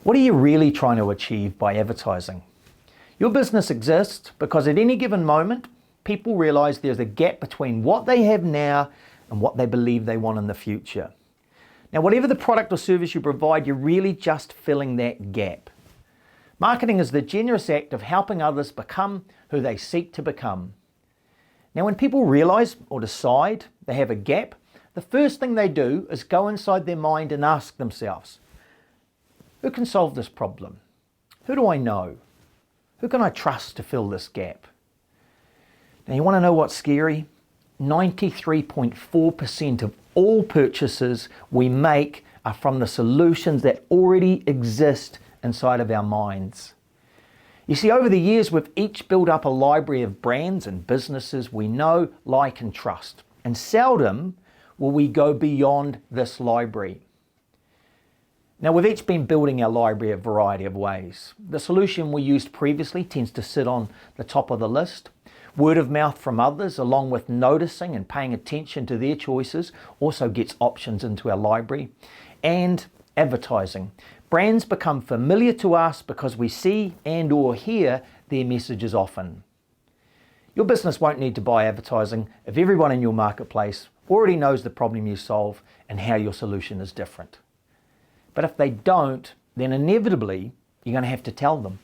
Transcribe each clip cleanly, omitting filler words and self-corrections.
What are you really trying to achieve by advertising? Your business exists because at any given moment, people realize there's a gap between what they have now and what they believe they want in the future. Now, whatever the product or service you provide, you're really just filling that gap. Marketing is the generous act of helping others become who they seek to become. Now, when people realize or decide they have a gap, the first thing they do is go inside their mind and ask themselves, who can solve this problem? Who do I know? Who can I trust to fill this gap? Now, you want to know what's scary? 93.4% of all purchases we make are from the solutions that already exist inside of our minds. You see, over the years, we've each built up a library of brands and businesses we know, like, and trust. And seldom will we go beyond this library. Now, we've each been building our library a variety of ways. The solution we used previously tends to sit on the top of the list. Word of mouth from others, along with noticing and paying attention to their choices, also gets options into our library. And advertising. Brands become familiar to us because we see and or hear their messages often. Your business won't need to buy advertising if everyone in your marketplace already knows the problem you solve and how your solution is different. But if they don't, then inevitably you're going to have to tell them.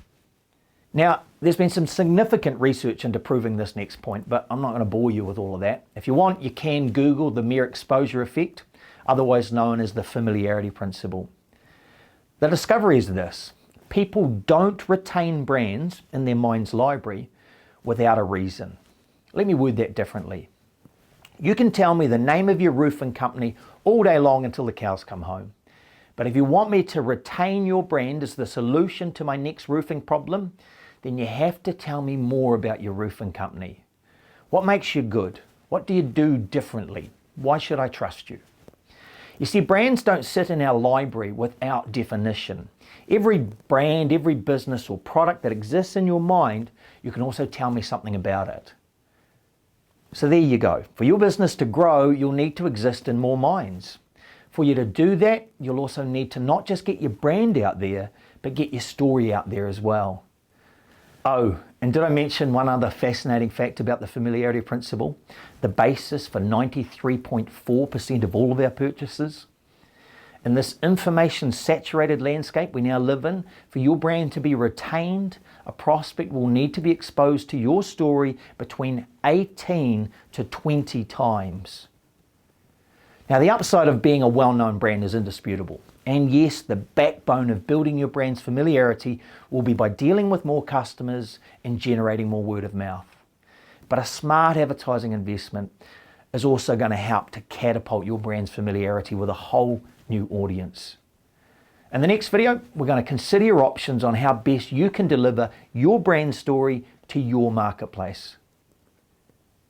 Now, there's been some significant research into proving this next point, but I'm not going to bore you with all of that. If you want, you can Google the mere exposure effect, otherwise known as the familiarity principle. The discovery is this: people don't retain brands in their mind's library without a reason. Let me word that differently. You can tell me the name of your roofing company all day long until the cows come home. But if you want me to retain your brand as the solution to my next roofing problem, then you have to tell me more about your roofing company. What makes you good? What do you do differently? Why should I trust you? You see, brands don't sit in our library without definition. Every brand, every business or product that exists in your mind, you can also tell me something about it. So there you go. For your business to grow, you'll need to exist in more minds. For you to do that, you'll also need to not just get your brand out there, but get your story out there as well. Oh, and did I mention one other fascinating fact about the familiarity principle? The basis for 93.4% of all of our purchases? In this information-saturated landscape we now live in, for your brand to be retained, a prospect will need to be exposed to your story between 18 to 20 times. Now, the upside of being a well-known brand is indisputable. And yes, the backbone of building your brand's familiarity will be by dealing with more customers and generating more word of mouth. But a smart advertising investment is also going to help to catapult your brand's familiarity with a whole new audience. In the next video, we're going to consider your options on how best you can deliver your brand story to your marketplace.